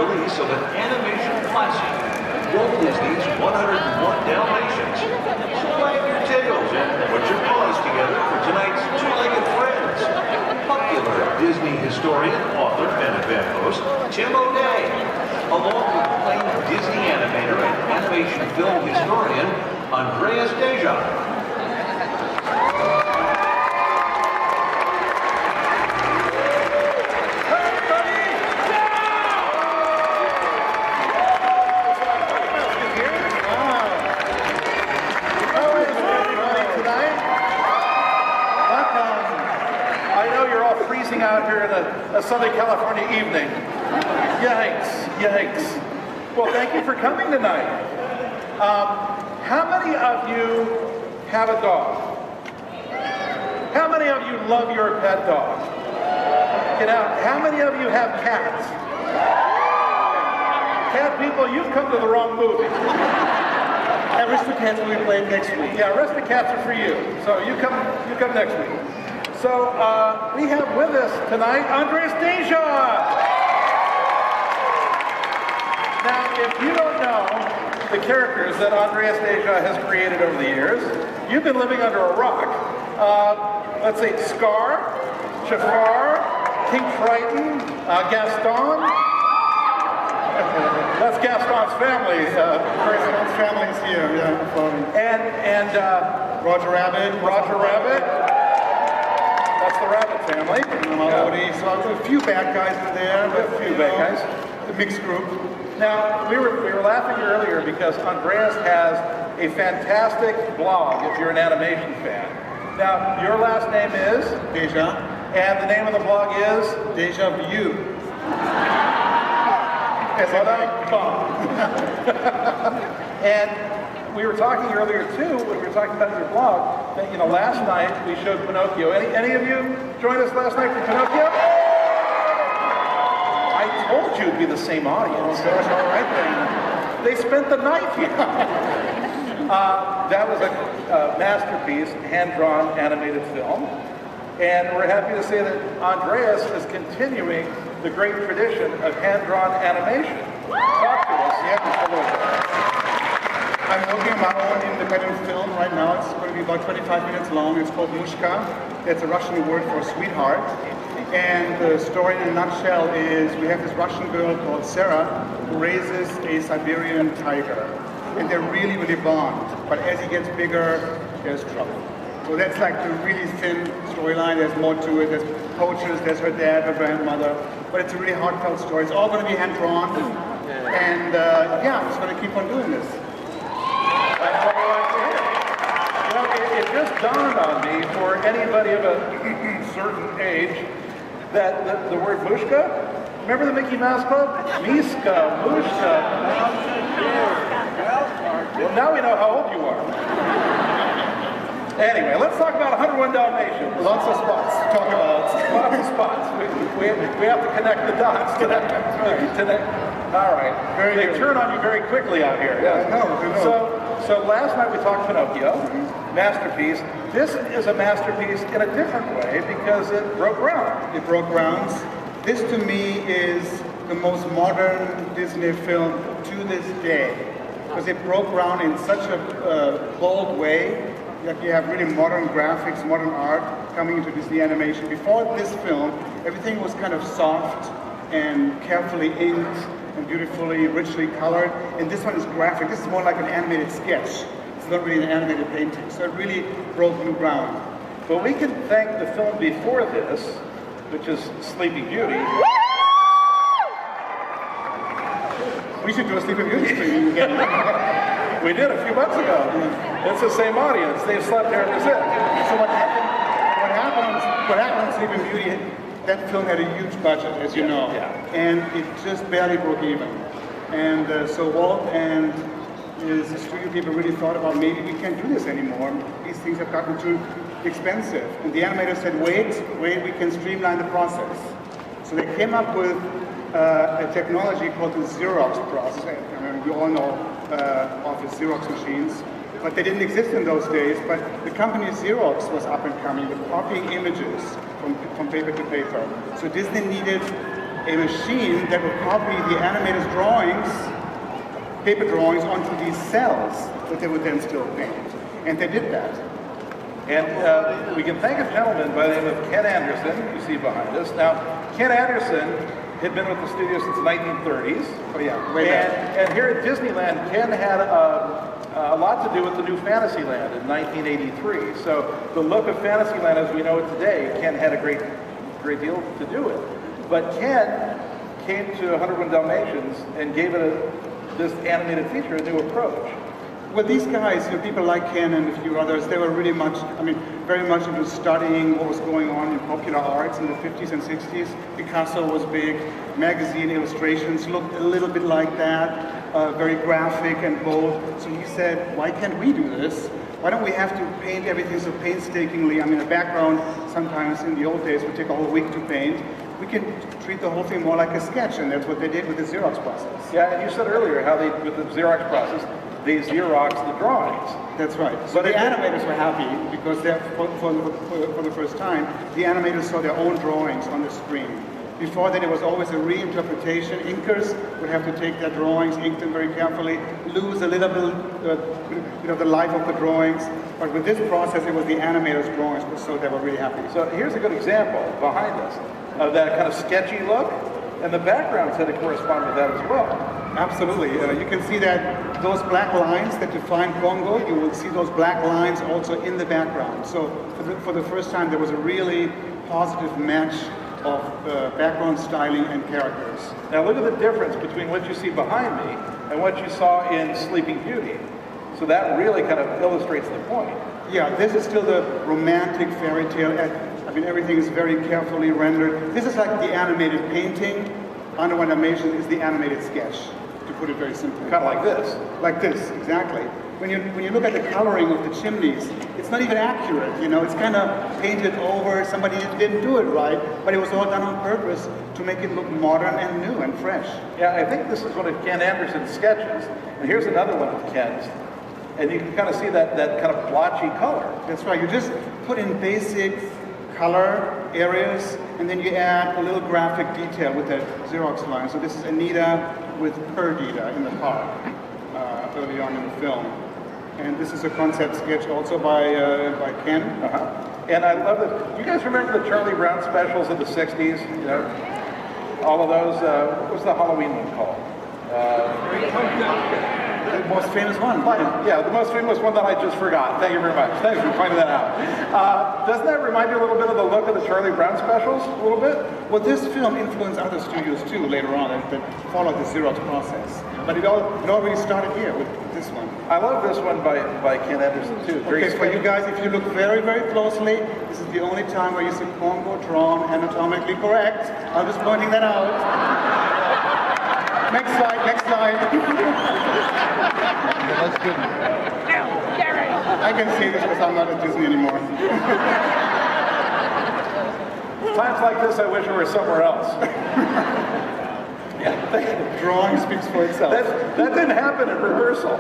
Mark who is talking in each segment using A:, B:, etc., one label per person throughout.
A: release of an animation classic, Walt Disney's 101 Dalmatians. So wag your tails and put your paws together for tonight's Two-Legged Friends. Popular Disney historian, author, and event host Tim O'Day, along with acclaimed Disney animator and animation film historian Andreas Deja.
B: Out here in a Southern California evening. Yikes, yikes. Well, thank you for coming tonight. How many of you have a dog? How many of you love your pet dog? You know, how many of you have cats? Cat people, you've come to the wrong movie.
C: Aristocats will be playing next week.
B: Yeah, Aristocats are for you. So you come next week. So we have with us tonight Andreas Deja. Now, if you don't know the characters that Andreas Deja has created over the years, you've been living under a rock. Let's see, Scar, Jafar, King Triton, Gaston. That's Gaston's family.
C: Gaston's family's here, yeah.
B: And
C: Roger Rabbit.
B: Roger Rabbit. That's the Rabbit family.
C: So a few bad guys were there, but
B: a few bad guys.
C: The mixed group.
B: Now we were laughing earlier because Andreas has a fantastic blog. If you're an animation fan. Now your last name is
C: Deja,
B: and the name of the blog is
C: Deja Vu.
B: And we were talking earlier too, when we were talking about your blog, that last night we showed Pinocchio. Any of you joined us last night for Pinocchio? I told you it'd be the same audience.
C: Oh, all right then.
B: They spent the night here. That was a masterpiece, hand-drawn animated film. And we're happy to say that Andreas is continuing the great tradition of hand-drawn animation. Talk to us.
C: Yeah, a little bit. I'm working on my own independent film right now. It's going to be about 25 minutes long. It's called Mushka. That's a Russian word for sweetheart. And the story in a nutshell is we have this Russian girl called Sarah who raises a Siberian tiger. And they're really, really bond. But as he gets bigger, there's trouble. So that's like the really thin storyline. There's more to it. There's poachers, there's her dad, her grandmother. But it's a really heartfelt story. It's all going to be hand-drawn. And yeah, I'm just going to keep on doing this.
B: That's what we like to hear. It just dawned on me, for anybody of a certain age, that the word Mushka, remember the Mickey Mouse Club? Miska, Mushka. Well, now we know how old you are. Anyway, let's talk about 101 Dalmatians.
C: Lots of spots to talk about.
B: Lots of spots. We have to connect the dots today. All right. They turn on you very quickly out here.
C: Yeah, I know.
B: So last night we talked Pinocchio, masterpiece. This is a masterpiece in a different way because it broke ground.
C: It broke grounds. This to me is the most modern Disney film to this day because it broke ground in such a bold way. Like you have really modern graphics, modern art coming into Disney animation. Before this film, everything was kind of soft and carefully inked and beautifully, richly colored. And this one is graphic. This is more like an animated sketch. It's not really an animated painting. So it really broke new ground.
B: But we can thank the film before this, which is Sleeping Beauty.
C: We should do a Sleeping Beauty stream again.
B: We did a few months ago. It's the same audience. They've slept there, that's it.
C: So what happened on Sleeping Beauty, that film had a huge budget, as you know.
B: Yeah.
C: And it just barely broke even. And so Walt and his studio people really thought about maybe we can't do this anymore. These things have gotten too expensive. And the animators said, wait, we can streamline the process. So they came up with a technology called the Xerox process. I mean, we all know office Xerox machines, but they didn't exist in those days. But the company Xerox was up and coming with copying images from paper to paper. So Disney needed a machine that would copy the animator's drawings, paper drawings, onto these cells that they would then still paint. And they did that.
B: And we can thank a gentleman by the name of Ken Anderson, you see behind us. Now, Ken Anderson had been with the studio since the 1930s.
C: Oh yeah, way back.
B: And here at Disneyland, Ken had a lot to do with the new Fantasyland in 1983. So the look of Fantasyland as we know it today, Ken had a great deal to do with. But Ken came to 101 Dalmatians and gave it this animated feature a new approach.
C: Well, these guys, people like Ken and a few others, they were really much, very much into studying what was going on in popular arts in the 50s and 60s. Picasso was big. Magazine illustrations looked a little bit like that, very graphic and bold. So he said, why can't we do this? Why don't we have to paint everything so painstakingly? A background sometimes in the old days would take a whole week to paint. We can treat the whole thing more like a sketch, and that's what they did with the Xerox process.
B: Yeah, and you said earlier how they, with the Xerox process, they Xerox the drawings.
C: That's right. So the animators were happy because for the first time, the animators saw their own drawings on the screen. Before that, it was always a reinterpretation. Inkers would have to take their drawings, ink them very carefully, lose a little bit of the life of the drawings. But with this process, it was the animators' drawings, so they were really happy.
B: So here's a good example behind us of that kind of sketchy look, and the backgrounds had to correspond with that as well.
C: Absolutely. You can see that those black lines that define Congo, you will see those black lines also in the background. So for the first time, there was a really positive match of background styling and characters.
B: Now look at the difference between what you see behind me and what you saw in Sleeping Beauty. So that really kind of illustrates the point.
C: Yeah, this is still the romantic fairy tale. Everything is very carefully rendered. This is like the animated painting. Under animation is the animated sketch, to put it very simply.
B: Kind of like this.
C: Like this, exactly. When you look at the coloring of the chimneys, it's not even accurate, It's kind of painted over. Somebody didn't do it right, but it was all done on purpose to make it look modern and new and fresh.
B: Yeah, I think this is one of Ken Anderson's sketches. And here's another one of Ken's. And you can kind of see that kind of blotchy color.
C: That's right. You just put in basic color areas, and then you add a little graphic detail with that Xerox line. So this is Anita with Perdita in the park early on in the film. And this is a concept sketch also by Ken.
B: And I love it. Do you guys remember the Charlie Brown specials of the 60s? All of those. What was the Halloween one called?
C: The most famous one.
B: Yeah, the most famous one that I just forgot. Thank you very much. Thanks for pointing that out. Doesn't that remind you a little bit of the look of the Charlie Brown specials? A little bit?
C: Well, this film influenced other studios too later on that followed the Xerox process. But it already started here with this one.
B: I love this one by Ken Anderson too.
C: Okay, for you guys, if you look very, very closely, this is the only time where you see Congo drawn anatomically correct. I'm just pointing that out. Next slide, next slide.
B: That's good.
C: I can say this because I'm not at Disney anymore.
B: Times like this, I wish I were somewhere else. Yeah,
C: drawing speaks for itself.
B: That didn't happen in rehearsal.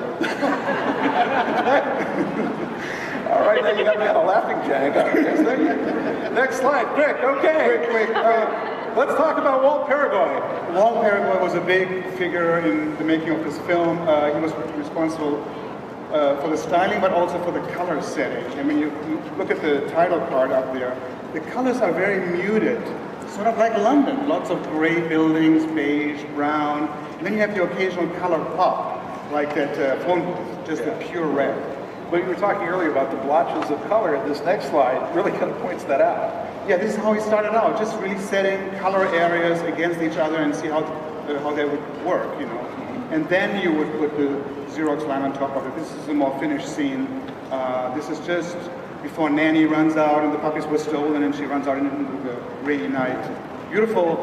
B: All right, now you got me on a laughing jag. Next slide, quick, okay.
C: Quick.
B: Let's talk about Walt Paraguay.
C: Walt Paraguay was a big figure in the making of this film. He was responsible for the styling, but also for the color setting. I mean, you look at the title card up there. The colors are very muted, sort of like London. Lots of gray buildings, beige, brown. And then you have the occasional color pop, like that phone booth, just a pure red.
B: But you were talking earlier about the blotches of color. This next slide really kind of points that out.
C: Yeah, this is how he started out, just really setting color areas against each other and see how they would work, And then you would put the Xerox line on top of it. This is a more finished scene. This is just before Nanny runs out and the puppies were stolen and she runs out into the rainy night. Beautiful,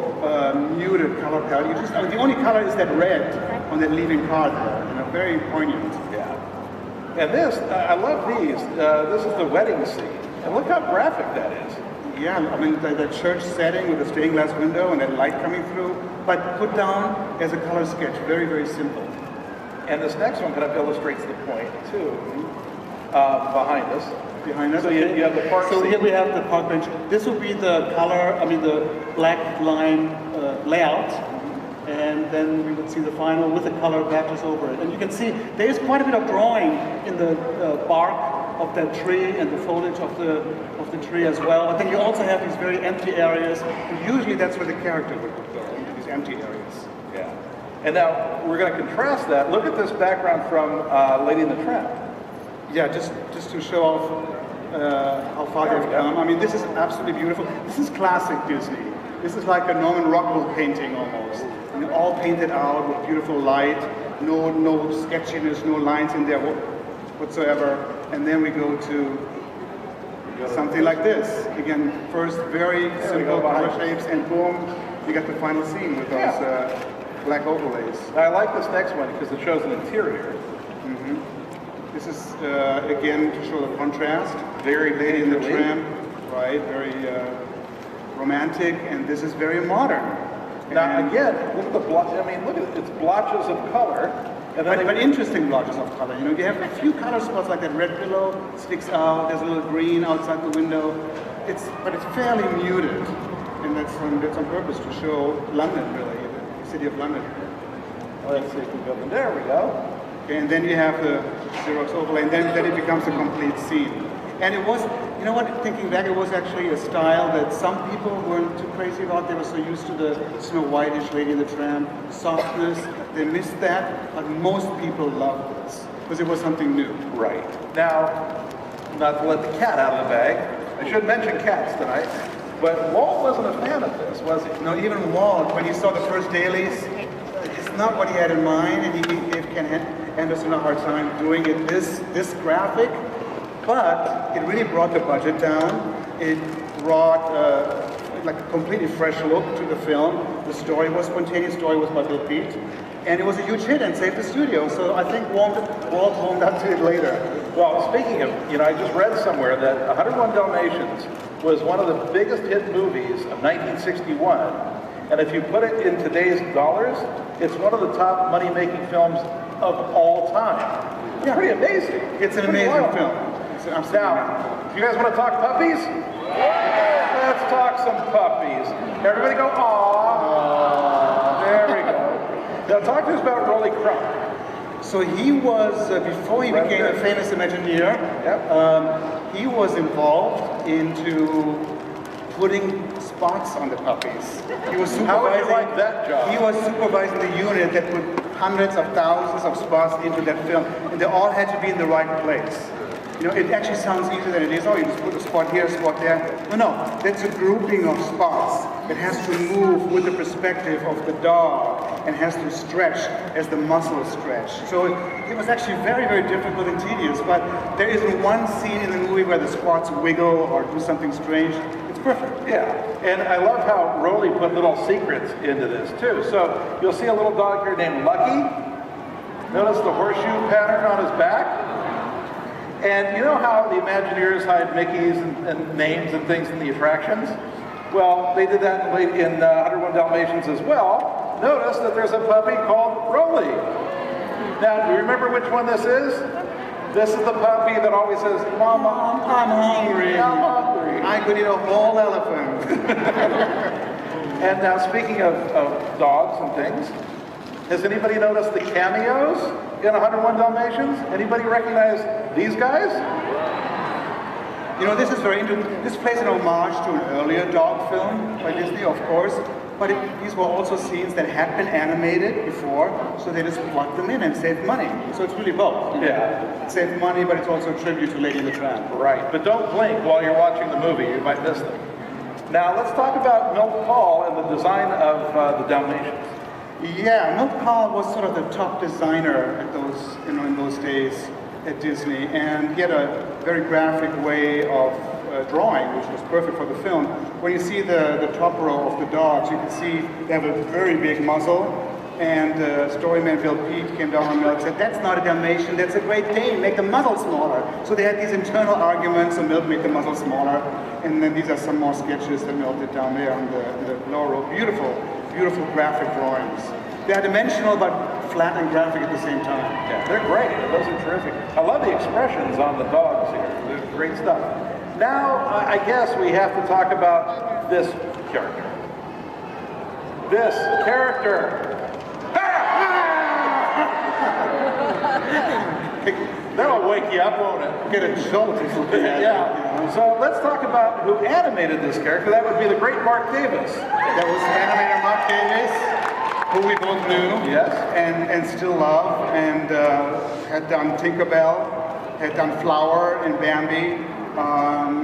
C: muted color palette. The only color is that red on that leaving card there, very poignant.
B: Yeah. And this, I love these. This is the wedding scene. And look how graphic that is.
C: Yeah, I mean, the church setting with the stained glass window and that light coming through, but put down as a color sketch, very, very simple.
B: And this next one kind of illustrates the point, too, behind us.
C: behind us.
B: So you have the park
C: So
B: seat.
C: here we have the park bench. This will be the color, the black line layout. And then we would see the final with the color patches over it. And you can see there is quite a bit of drawing in the bark of that tree and the foliage of the tree as well. But then you also have these very empty areas, and usually that's where the character would go, into these empty areas.
B: Yeah. And now we're going to contrast that. Look at this background from Lady in the Tramp.
C: Yeah, just to show off how far they've come. I mean, this is absolutely beautiful. This is classic Disney. This is like a Norman Rockwell painting almost. And all painted out with beautiful light, no sketchiness, no lines in there whatsoever. And then we go to something like this. Again, first very simple color shapes, and boom, you got the final scene with those black overlays.
B: I like this next one because it shows an interior.
C: This is, again, to show the contrast.
B: Very
C: Lady in the
B: painterly.
C: Tramp, right? Very romantic, and this is very modern.
B: Now
C: And-
B: again, look at the blotch. I mean, look at it. It's blotches of color. And then
C: But interesting blotches of color. You have a few color spots, like that red pillow sticks out. There's a little green outside the window. But it's fairly muted, and that's on purpose to show London, really, the city of London.
B: let's see if we go. There we go.
C: Okay, and then you have the Xerox overlay, and then it becomes a complete scene. And it was, you know what, thinking back, it was actually a style that some people weren't too crazy about. They were so used to the Snow White-ish Lady in the Tramp, softness. They missed that, but most people loved this, because it was something new.
B: Right. Now, not to let the cat out of the bag, I should mention cats tonight, but Walt wasn't a fan of this, was he?
C: No, even Walt, when he saw the first dailies, it's not what he had in mind, and he gave Ken Anderson a hard time doing it this graphic. But it really brought the budget down. It brought like a completely fresh look to the film. The story was spontaneous. Story was by Bill Pete, and it was a huge hit and saved the studio. So I think Walt warmed up to it later.
B: Well, speaking of, I just read somewhere that 101 Dalmatians was one of the biggest hit movies of 1961. And if you put it in today's dollars, it's one of the top money-making films of all time. It's pretty amazing.
C: It's an
B: Pretty
C: amazing
B: wild.
C: film.
B: Now, you guys want to talk puppies? Let's talk some puppies. Everybody go, aww. There we go. Now talk to us about Rolly Crump.
C: So he was, before he became a famous Imagineer, he was involved into putting spots on the puppies. He was supervising.
B: How would you like that job?
C: He was supervising the unit that put hundreds of thousands of spots into that film, and they all had to be in the right place. It actually sounds easier than it is. Oh, you just put a spot here, a spot there. No, that's a grouping of spots that has to move with the perspective of the dog and has to stretch as the muscles stretch. So it was actually very, very difficult and tedious, but there isn't one scene in the movie where the spots wiggle or do something strange. It's perfect.
B: Yeah, and I love how Rolly put little secrets into this too. So you'll see a little dog here named Lucky. Notice the horseshoe pattern on his back. And you know how the Imagineers hide Mickeys and names and things in the attractions? Well, they did that in 101 Dalmatians as well. Notice that there's a puppy called Rolly. Now, do you remember which one this is? This is the puppy that always says, Mama,
C: I'm hungry.
B: I'm hungry.
C: I could eat a whole elephant.
B: And now, speaking of dogs and things, has anybody noticed the cameos in 101 Dalmatians? Anybody recognize these guys?
C: This is very interesting. This plays an homage to an earlier dog film by Disney, of course, but these were also scenes that had been animated before, so they just plugged them in and saved money. So it's really both.
B: Yeah.
C: It saved money, but it's also a tribute to Lady in the Tramp.
B: Right, but don't blink while you're watching the movie. You might miss them. Now, let's talk about Milt Kahl and the design of the Dalmatians.
C: Yeah, Milt Kahl was sort of the top designer at in those days at Disney, and he had a very graphic way of drawing, which was perfect for the film. When you see the top row of the dogs, you can see they have a very big muzzle, and storyman Bill Pete came down on Milt and said, "That's not a Dalmatian, that's a Great Dane, make the muzzle smaller." So they had these internal arguments, and Milt made the muzzle smaller, and then these are some more sketches that Milt did down there on the lower row. Beautiful graphic drawings. They are dimensional but flat and graphic at the same time.
B: Yeah, they're great. Those are terrific. I love the expressions on the dogs here. great stuff. Now, I guess we have to talk about this character. This character. That'll wake you up, won't it?
C: Get a jolt or something.
B: Yeah. So let's talk about who animated this character. That would be the great Mark Davis.
C: That was animator Mark Davis, who we both knew.
B: Yes.
C: And still love, and had done Tinkerbell, had done Flower and Bambi,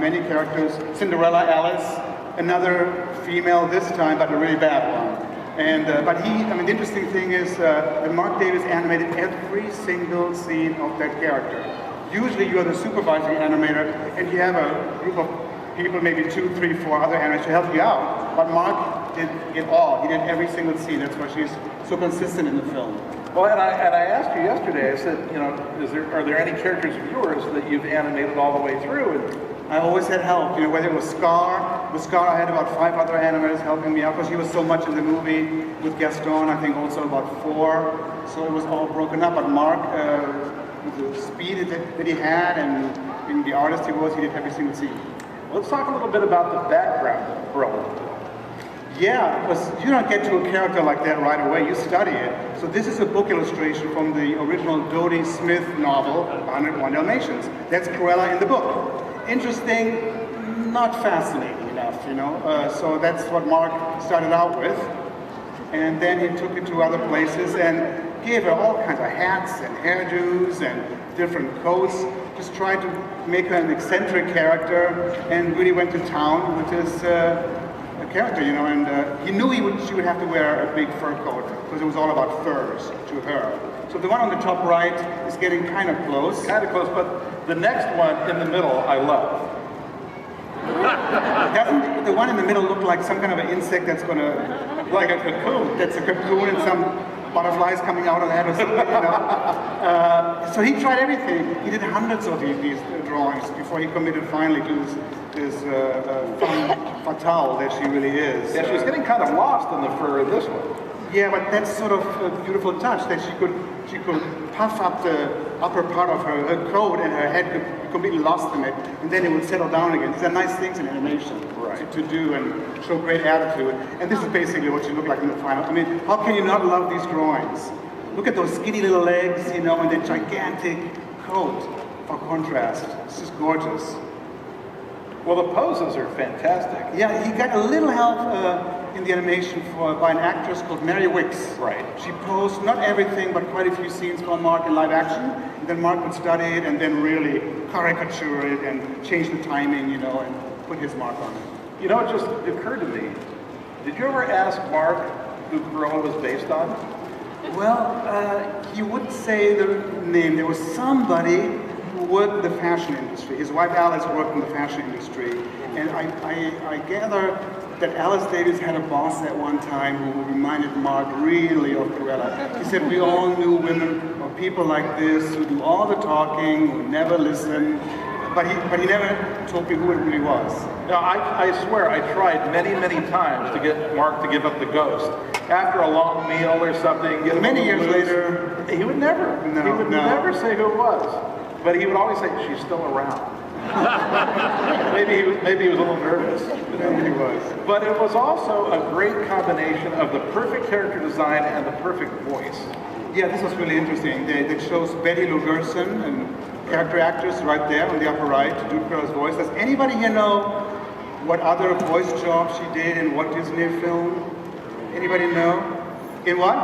C: many characters. Cinderella, Alice, another female this time, but a really bad one. And but the interesting thing is that Mark Davis animated every single scene of that character. Usually you're the supervising animator and you have a group of people, maybe 2, 3, 4 other animators to help you out. But Mark did it all. He did every single scene. That's why she's so consistent in the film.
B: Well, and I asked you yesterday, I said, are there any characters of yours that you've animated all the way through? And
C: I always had help, whether it was Scar. With Scar, I had about 5 other animators helping me out because he was so much in the movie. With Gaston, I think also about 4. So it was all broken up. But Mark, with the speed that he had and being the artist he was, he did every single scene.
B: Let's talk a little bit about the background of Cruella.
C: Yeah, because you don't get to a character like that right away, you study it. So this is a book illustration from the original Dodie Smith novel, 101 Dalmatians. That's Cruella in the book. Interesting, not fascinating enough, So that's what Mark started out with. And then he took it to other places and gave her all kinds of hats and hairdos and different coats. Just tried to make her an eccentric character and really went to town with his character, and he knew she would have to wear a big fur coat because it was all about furs to her. So the one on the top right is getting kind of close.
B: Kind of close, but the next one in the middle, I love.
C: Doesn't the one in the middle look like some kind of an insect that's going to, like a cocoon? That's a cocoon and some butterflies coming out of that or something, So he tried everything. He did hundreds of these drawings before he committed finally to this femme fatale that she really is.
B: Yeah, she's getting kind of lost in the fur of this one.
C: Yeah, but that's sort of a beautiful touch that she could puff up the upper part of her coat and her head could be completely lost in it, and then it would settle down again. These are nice things in animation to do and show great attitude. And this is basically what she looked like in the final. I mean, how can you not love these drawings? Look at those skinny little legs, and the gigantic coat for contrast. It's just gorgeous.
B: Well, the poses are fantastic.
C: Yeah, he got a little help in the animation by an actress called Mary Wicks.
B: Right.
C: She posed not everything, but quite a few scenes for Mark in live action. And then Mark would study it and then really caricature it and change the timing, and put his mark on it.
B: It just occurred to me. Did you ever ask Mark who Cruella was based on?
C: Well, he wouldn't say the name. There was somebody who worked in the fashion industry. His wife Alice worked in the fashion industry. And I gather that Alice Davis had a boss at one time who reminded Mark really of Cruella. He said, we all knew women or people like this who do all the talking, who never listen, but he never told me who it really was.
B: No, I swear I tried many, many times to get Mark to give up the ghost. After a long meal or something,
C: many years later,
B: he would never. Never say who it was. But he would always say, she's still around. maybe he was a little nervous.
C: Maybe he was.
B: But it was also a great combination of the perfect character design and the perfect voice.
C: Yeah, this was really interesting. It shows Betty Lou Gerson, and character actress right there on the upper right, to do Cruella's voice. Does anybody here know what other voice job she did in what Disney film? Anybody know? In what?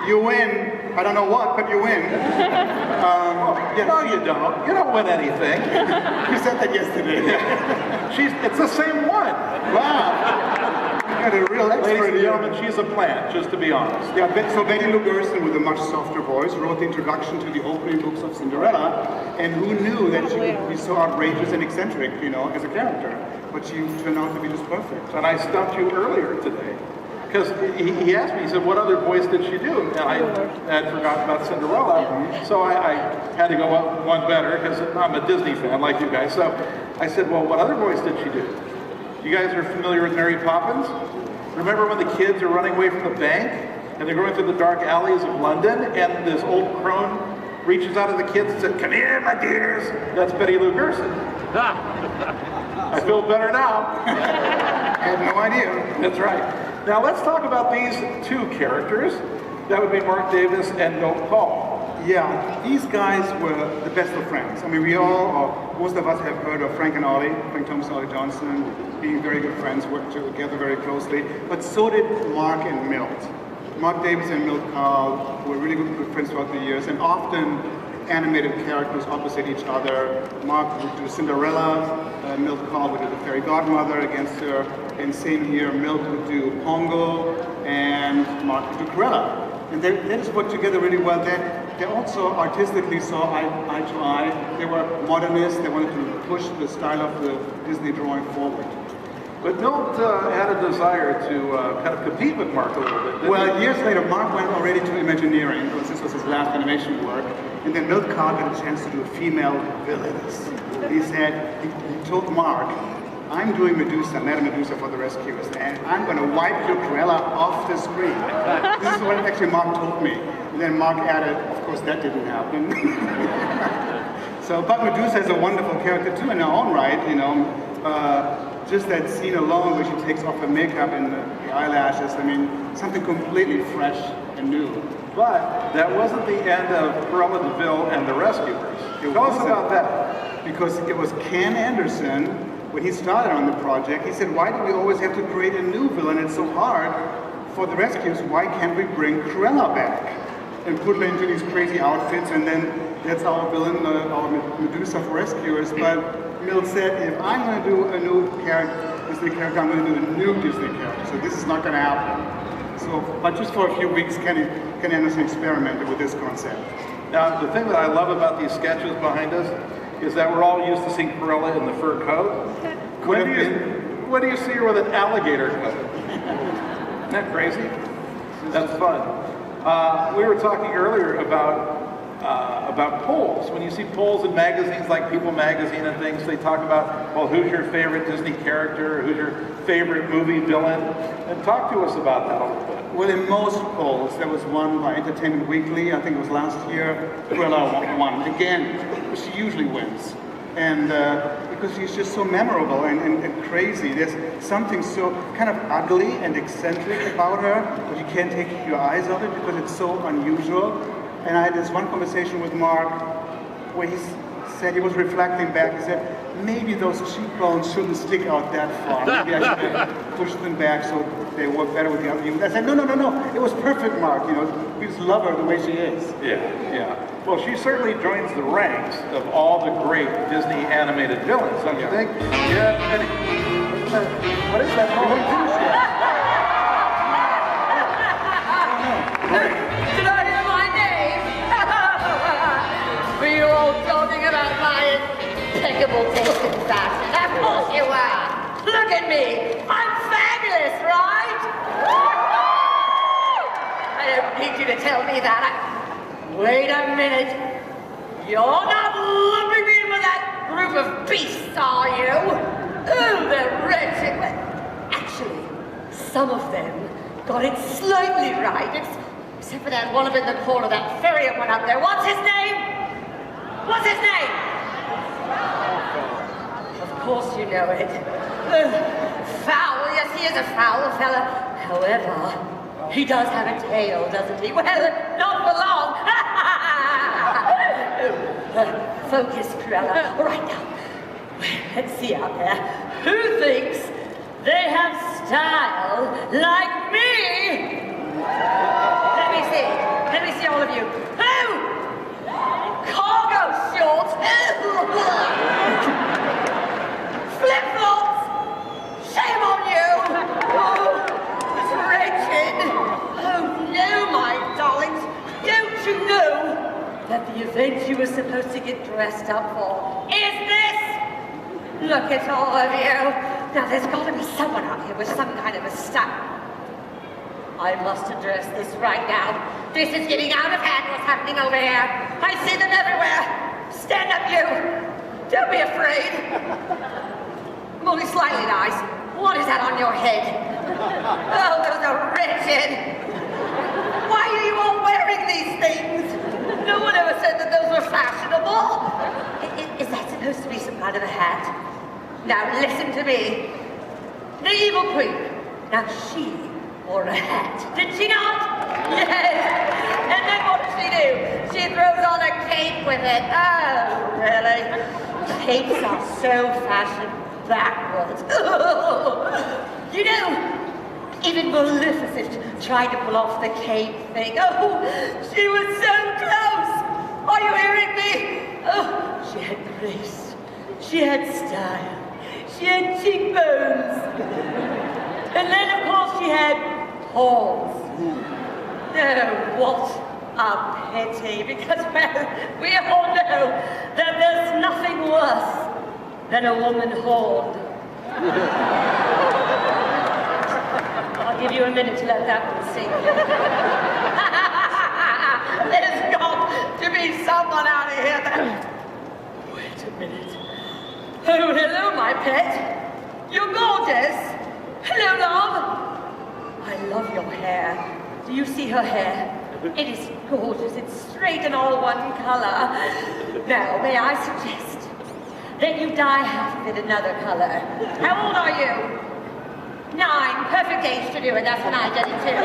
C: You win. I don't know what, but you win.
B: Yes. No, you don't. You don't win anything.
C: You said that yesterday.
B: It's the same one.
C: Wow. You got a real expert.
B: Ladies and gentlemen, she's a plant, just to be honest.
C: Yeah, so Betty Lou Gerson, with a much softer voice, wrote the introduction to the opening books of Cinderella, and who knew that she would be so outrageous and eccentric, as a character. But she turned out to be just perfect.
B: And I stumped you earlier today. Because he asked me, he said, what other voice did she do? And I had forgotten about Cinderella, so I had to go up one better, because I'm a Disney fan like you guys. So I said, well, what other voice did she do? You guys are familiar with Mary Poppins? Remember when the kids are running away from the bank, and they're going through the dark alleys of London, and this old crone reaches out to the kids and says, "Come here, my dears." That's Betty Lou Gerson. I feel better now.
C: I had no idea.
B: That's right. Now let's talk about these two characters. That would be Mark Davis and Milt Kahl.
C: Yeah, these guys were the best of friends. I mean, we all, or most of us have heard of Frank and Ollie, Frank Thomas and Ollie Johnson, being very good friends, worked together very closely. But so did Mark and Milt. Mark Davis and Milt Kahl were really good friends throughout the years, and often animated characters opposite each other. Mark would do Cinderella, Milt Kahl would do the fairy godmother against her, and same here, Milt would do Pongo, and Mark would do Cruella. And they just worked together really well. They also artistically saw eye to eye. They were modernists. They wanted to push the style of the Disney drawing forward.
B: But Milt had a desire to kind of compete with Mark a little bit, didn't
C: Well,
B: he?
C: years later, Mark went already to Imagineering, because this was his last animation work. And then Milt Kahl got a chance to do female villains. He said, he told Mark, "I'm doing Medusa, Madame Medusa for the Rescuers, and I'm going to wipe your Cruella off the screen." This is what actually Mark told me. And then Mark added, "Of course that didn't happen." So, but Medusa is a wonderful character too in her own right, you know. Just that scene alone where she takes off her makeup and the eyelashes, I mean, something completely fresh and new.
B: But that wasn't the end of Cruella De Vil and the Rescuers. Tell us about that.
C: Because it was Ken Anderson, when he started on the project, he said, "Why do we always have to create a new villain? It's so hard for the Rescuers. Why can't we bring Cruella back and put her into these crazy outfits, and then that's our villain, our Medusa for Rescuers?" But Milt said, "If I'm going to do a new Disney character, I'm going to do a new Disney character. So this is not going to happen." So, but just for a few weeks, Ken Anderson experimented with this concept.
B: Now, the thing that I love about these sketches behind us is that we're all used to seeing Cruella in the fur coat. When do you see her with an alligator coat? Isn't that crazy? That's fun. We were talking earlier about polls. When you see polls in magazines like People Magazine and things, they talk about, well, who's your favorite Disney character, or who's your favorite movie villain? And talk to us about that a little bit.
C: Well, in most polls, there was one by Entertainment Weekly, I think it was last year, Cruella won. Again, she usually wins. And because she's just so memorable and crazy. There's something so kind of ugly and eccentric about her, but you can't take your eyes off it because it's so unusual. And I had this one conversation with Mark where he said, he was reflecting back, he said, "Maybe those cheekbones shouldn't stick out that far. Maybe I should push them back so they work better with the other humans." I said, no, it was perfect, Mark, you know, we just love her the way she is.
B: Yeah. Well, she certainly joins the ranks of all the great Disney animated villains, don't you think? Yeah. What is that?
D: Did I hear my name? Were you all talking about my impeccable taste in fashion? Of course you were. Look at me. I'm fabulous, right? I don't need you to tell me that. Wait a minute. You're not lumping me in with that group of beasts, are you? Oh, they're wretched. Actually, some of them got it slightly right. Except for that one up in the corner, that furry one up there. What's his name? What's his name? Of course you know it. Foul, yes, he is a foul fella. However, he does have a tail, doesn't he? Well, not for long. Focus, Cruella. All right, now, let's see out there. Who thinks they have style like me? Let me see all of you. Who? Cargo shorts? Flip-flops? Shame on you! Oh, it's wretched. Oh no, my darlings. Don't you know that the event you were supposed to get dressed up for is this? Look at all of you. Now there's got to be someone out here with some kind of a style. I must address this right now. This is getting out of hand, what's happening over here. I see them everywhere. Stand up, you. Don't be afraid. I'm only slightly nice. What is that on your head? Oh, those are wretched. Why are you all wearing these things? No one ever said that those were fashionable. Is that supposed to be some kind of a hat? Now listen to me. The evil queen. Now she wore a hat, did she not? Yes. And then what does she do? She throws on a cape with it. Oh, really? Capes are so fashioned backwards. You know, even Maleficent tried to pull off the cape thing. Oh, she was so close. Are you hearing me? Oh, she had grace. She had style. She had cheekbones. And then, of course, she had paws. Oh, what a pity. Because, well, we all know that there's nothing worse than a woman horned. I'll give you a minute to let that one sink in. There's got to be someone out of here that... Wait a minute. Oh, hello, my pet. You're gorgeous. Hello, love. I love your hair. Do you see her hair? It is gorgeous. It's straight and all one color. Now, may I suggest that you dye half of it another color? How old are you? 9, perfect age to do it. That's when I did it too.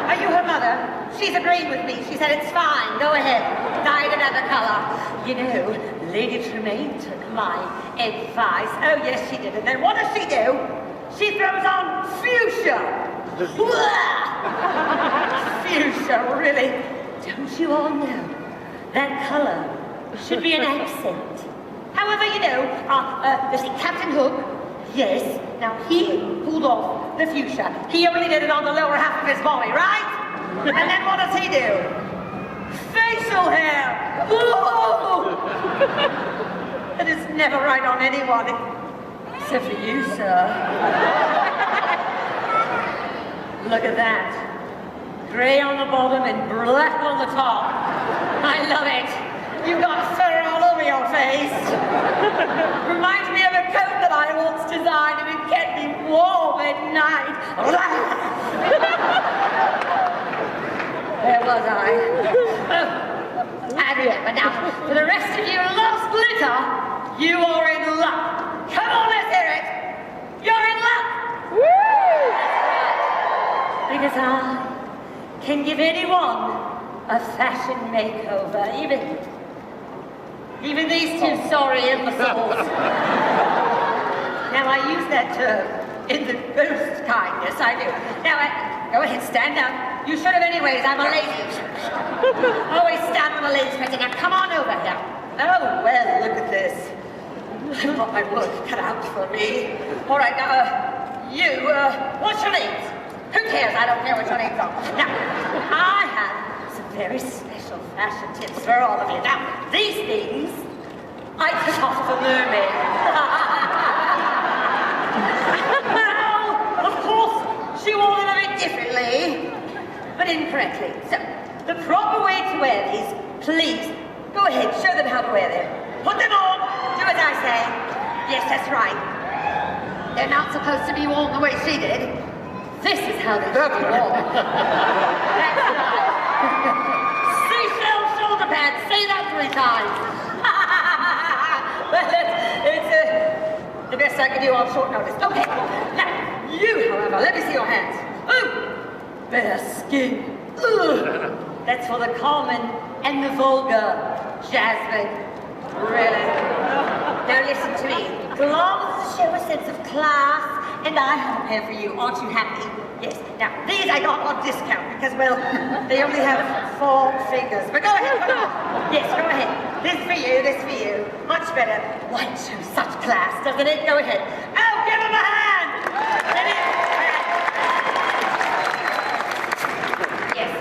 D: Are you her mother? She's agreed with me. She said it's fine. Go ahead. Dye it another color. You know, Lady Tremaine took my advice. Oh, yes, she did. And then what does she do? She throws on fuchsia. Fuchsia, really? Don't you all know that color should be an accent? However, you know, there's Captain Hook. Yes. Now, he pulled off the fuchsia. He only did it on the lower half of his body, right? And then what does he do? Facial hair! Whoa! It is never right on anyone, except for you, sir. Look at that. Gray on the bottom and black on the top. I love it. You've got fur all over your face. Reminds me of a coat that I once designed and it kept me warm at night. Where was I? And yeah, but now, for the rest of you lost glitter, you are in luck. Come on, let's hear it. You're in luck. Woo! Because I can give anyone a fashion makeover, even these two sorry imbeciles. Now, I use that term in the most kindness, I do. Now, go ahead, stand up. You should have anyways, I'm a lady. Always stand when a lady's present. Now, come on over here. Oh, well, look at this. I've got my work cut out for me. All right, now, you, what's your names? Who cares? I don't care what your names are. Now, I have some very special fashion tips for all of you. Now, these things, I took off of a mermaid. Well, of course, she wore them a bit differently, but incorrectly. So, the proper way to wear these, please, go ahead, show them how to wear them. Put them on, do as I say. Yes, that's right. They're not supposed to be worn the way she did. This is how they should be worn. That's right. Seashell shoulder pads, say that 3 times. Well, it's the best I can do on short notice. Okay, now, you, however, let me see your hands. Ooh, bare skin. Ugh. That's for the common and the vulgar, Jasmine. Really? Now listen to me. Gloves show a sense of class, and I have a pair for you. Aren't you happy? Yes. Now, these I got on discount because, well, they only have 4 fingers. But go ahead, put them on. Yes, go ahead. This for you, this for you. Much better. White shows such class, doesn't it? Go ahead. Oh, give him a hand! Give him a hand. Yes.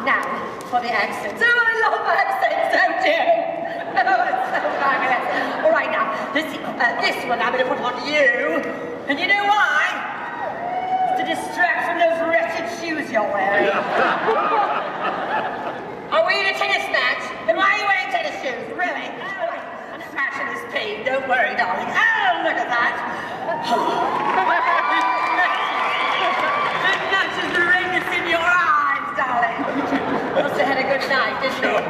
D: Now, for the accents. Oh, I love accents, don't you? Oh, it's so fabulous. All right, now, this one I'm going to put on you. And you know why? It's to distract from those wretched shoes you're wearing. Are we in a tennis match? Then why are you wearing tennis shoes? Really? Oh, fashion is pain. Don't worry, darling. Oh, look at that. It matches the redness in your eyes, darling. Must have had a good night, didn't it?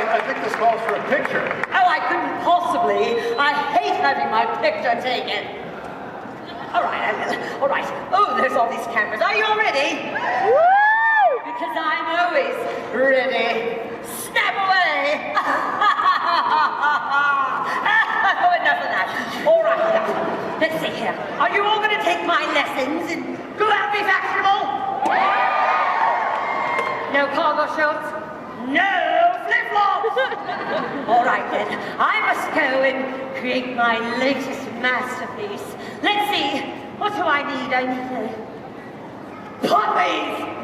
B: I think this calls for a picture.
D: Oh, I couldn't possibly. I hate having my picture taken. All right, I will. All right. Oh, there's all these cameras. Are you all ready? Woo! Because I'm always ready. Snap away! Oh, enough of that. All right, now. Let's see here. Are you all going to take my lessons and go out and be fashionable? No cargo shorts? No flip-flops! All right, then. I must go and create my latest masterpiece. Let's see. What do I need? I need puppies!